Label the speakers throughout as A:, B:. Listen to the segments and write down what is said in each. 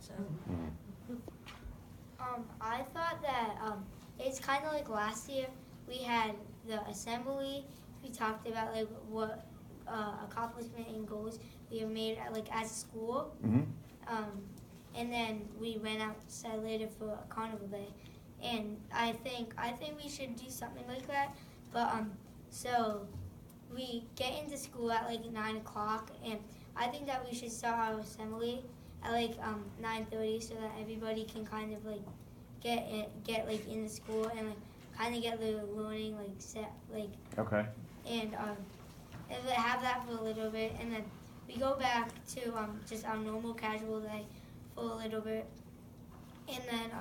A: So.
B: I thought that it's kind of like last year we had the assembly. We talked about like what accomplishment and goals we have made like as a school. And then we went outside later for Carnival Day. And I think we should do something like that. But so we get into school at like 9 o'clock, and I think that we should start our assembly at like 9:30 so that everybody can kind of like get like into school and like kind of get the learning like set like.
C: Okay.
B: And have that for a little bit, and then we go back to just our normal casual day for a little bit, and then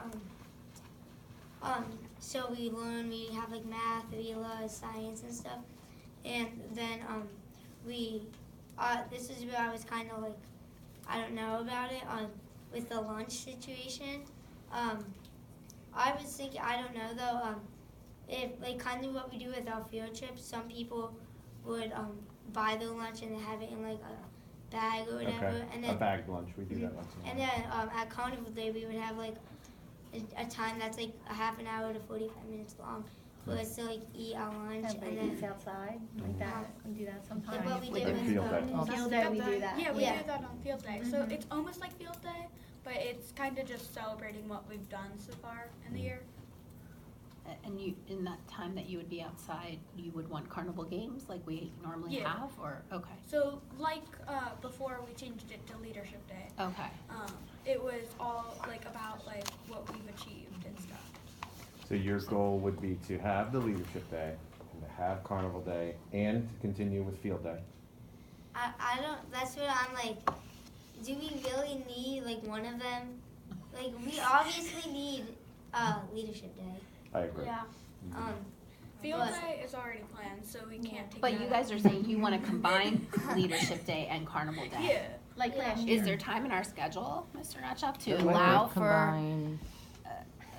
B: so we learn, we have like math, ELA, science and stuff, and then this is where I was kind of like, I don't know about it, with the lunch situation. I was thinking, I don't know though, if like kind of what we do with our field trips, some people would buy their lunch and have it in like a bag or whatever.
C: Okay.
B: And then
C: A bagged lunch, we do that once in a
B: and
C: while.
B: then at Carnival Day we would have like a time that's like a half an hour to 45 minutes long for us to like eat our lunch and then
D: eats outside like that. We do that sometimes.
B: like what we
C: Like
B: did
C: in
B: with
C: field day.
D: Field day we do that.
A: Yeah, we
B: Yeah.
A: do that on field day. So it's almost like field day, but it's kind of just celebrating what we've done so far in the year.
E: And you, in that time that you would be outside, you would want carnival games like we normally
A: Yeah.
E: have, or, okay,
A: So like before we changed it to Leadership Day,
E: okay.
A: it was all like about like what we've achieved and stuff.
C: So your goal would be to have the leadership day, and to have carnival day, and to continue with field day.
B: I don't, that's what I'm like, do we really need like one of them? Like we obviously need leadership day.
C: I agree.
A: Yeah.
B: Um,
A: Field
B: But-
A: day is already planned, so we can't take
E: But
A: that
E: you
A: out.
E: guys are saying you wanna combine leadership day and carnival day.
A: Yeah.
D: Like
B: Yeah.
D: last year.
E: Is there time in our schedule, Mr. Nutchuck, to
C: There might be.
E: allow for
F: Combine.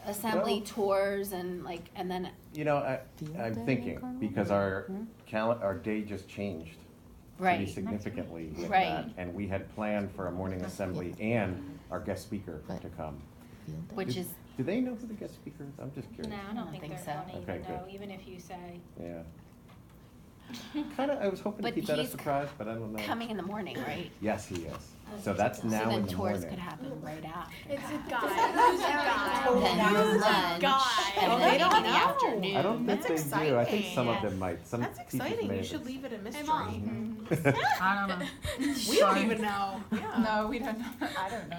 E: assembly
C: Well-
E: tours and like, and then,
C: You know,
F: Field
C: I'm
F: day
C: thinking,
F: and
C: because our our day just changed pretty
E: right,
C: significantly with
E: Right.
C: that. And we had planned for a morning assembly and our guest speaker
F: Right.
C: to come.
F: Field day.
E: which is,
C: Do they know who the guest speaker is? I'm just curious.
G: No, I
E: don't
G: don't think
E: think
G: they're
E: so.
G: gonna
C: Okay,
G: even know,
C: good.
G: even if you say.
C: Yeah. Kinda, I was hoping to
E: But
C: keep that a
E: he's
C: surprise, but I don't know.
E: coming in the morning, right?
C: Yes, he is. So that's
E: So
C: now
E: then
C: in the
E: tours
C: morning.
E: could happen right after.
A: It's a
E: that.
A: guy. Who's a guy?
E: Then
A: Who's a
E: lunch,
A: guy?
E: and
H: Oh,
E: then
H: they don't
E: maybe the
H: know.
E: afternoon.
C: I don't think
H: That's
C: they do. I think
H: exciting.
C: some of them might. Some
H: That's
C: teachers
H: exciting.
C: may
H: You
C: have
H: should
C: it.
H: leave it a mystery.
A: Hey, Mom.
F: I don't know.
H: We don't even know. Yeah.
F: No, we don't know. I don't know.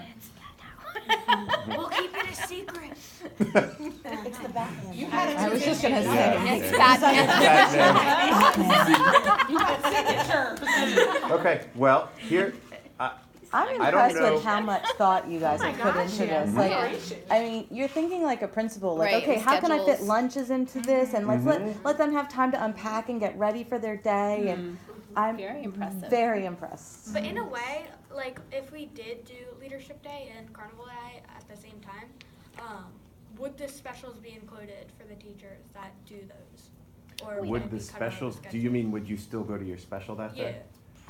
A: We'll keep it a secret.
F: It's the Batman.
H: You had
F: I was just gonna say.
C: Yeah.
E: It's
C: Yeah.
E: Batman.
H: You had signature.
C: Okay, well, here,
F: I'm
C: I don't
F: impressed
C: know.
F: with how much thought you guys have put into this. Like,
H: Gracious.
F: I mean, you're thinking like a principal. Like,
E: Right,
F: okay,
E: with
F: how can I fit
E: schedules.
F: lunches into this, and let's
C: Mhm.
F: let them have time to unpack and get ready for their day. And I'm
E: Very impressive.
F: very impressed.
A: But in a way, like if we did do Leadership Day and Carnival Day at the same time, would the specials be included for the teachers that do those? Or
C: would
A: it
C: the
A: be covered on
C: specials, do
A: schedule?
C: you mean, would you still go to your special that
A: Yeah.
C: day?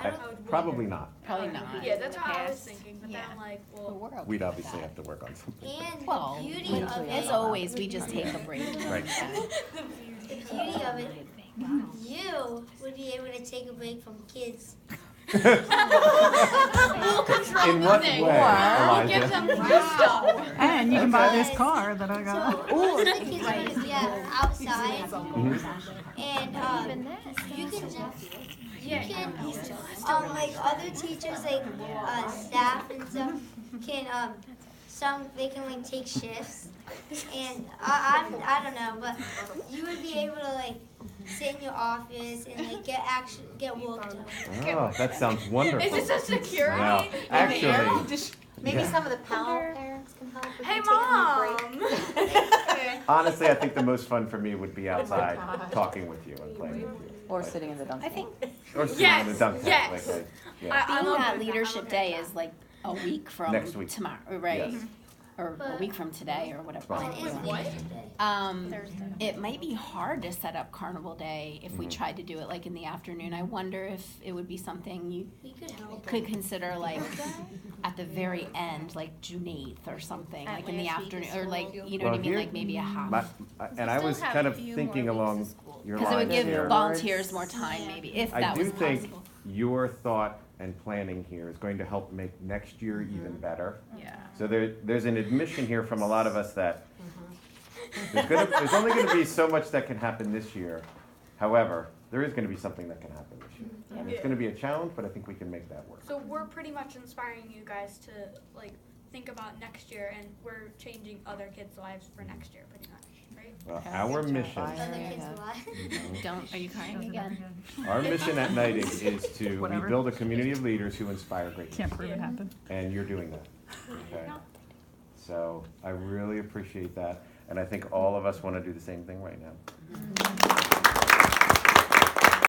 B: I don't-
A: I would
C: Probably
A: wonder.
C: not.
E: Probably not.
A: Yeah, that's
E: In
A: what
E: the
A: I was
E: past.
A: thinking. But
E: Yeah.
A: then I'm like,
E: But
A: well,
E: we're okay
C: We'd
E: with
C: obviously
E: that.
C: have to work on something.
B: And
E: Well,
B: the beauty of
F: eventually
B: it,
E: as always, we just take a break.
C: Right.
B: the beauty of it, you would be able to take a break from kids.
A: we'll control
C: In
A: the
C: what
A: thing.
C: way,
A: We'll give
C: Elijah?
A: them stuff.
F: And
C: you can buy this
F: car that I
B: So most of the kids are gonna be outside, and you can just. You can, like other teachers, like staff and stuff, can they can like take shifts, and I don't know, but you would be able to like sit in your office and like get work done.
C: Oh, that sounds wonderful.
A: Is this a security?
C: Now, actually,
D: Maybe
C: yeah.
D: some of the parents can help with
A: Hey,
D: taking a break.
A: Mom.
C: honestly, I think the most fun for me would be outside talking with you and playing with you.
F: Or sitting in the dunk.
E: I think
C: Or sitting in the
A: Yes,
C: dunk tank.
A: yes.
C: Like, yeah.
A: I'm
E: being
A: okay
E: that
A: with
E: Leadership
A: I'm okay
E: Day
A: with
E: is like a week from
C: Next week.
E: tomorrow, right?
C: Yes.
E: or a
B: But-
E: week from today or whatever.
C: Well,
B: When is
H: What?
B: Leadership Day?
D: Thursday.
E: It might be hard to set up Carnival Day if we
C: Mhm.
E: tried to do it like in the afternoon. I wonder if it would be something you
B: We could help.
E: could consider like at the very end, like June 8th or something,
D: At
E: like in the
D: last week of
E: afternoon, or like,
D: school.
E: you know what I
C: Well,
E: mean,
C: here-
E: like maybe a half.
C: And I
D: still
C: was
D: have
C: kind
D: a
C: of
D: few
C: thinking
D: more weeks
C: along
D: of school.
C: your
E: Because it would
C: lines
E: give
C: here.
E: volunteers more time maybe, if
C: I
E: that
C: do
E: was
C: think
E: possible.
C: your thought and planning here is going to help make next year even better.
H: Yeah.
C: So there's an admission here from a lot of us that there's only gonna be so much that can happen this year. However, there is gonna be something that can happen this year. And it's gonna be a challenge, but I think we can make that work.
A: So we're pretty much inspiring you guys to like think about next year, and we're changing other kids' lives for next year, pretty much, right?
C: Well,
F: Yeah,
C: our
F: good job,
C: mission,
F: Ryan.
B: Other
F: Very
B: kids
F: good.
B: alive.
E: Don't, are you crying again?
C: our mission at Nighting is to, we
H: Whatever.
C: build a community of leaders who inspire greatness.
H: Can't prove it happened.
C: And you're doing that, okay? So I really appreciate that, and I think all of us wanna do the same thing right now.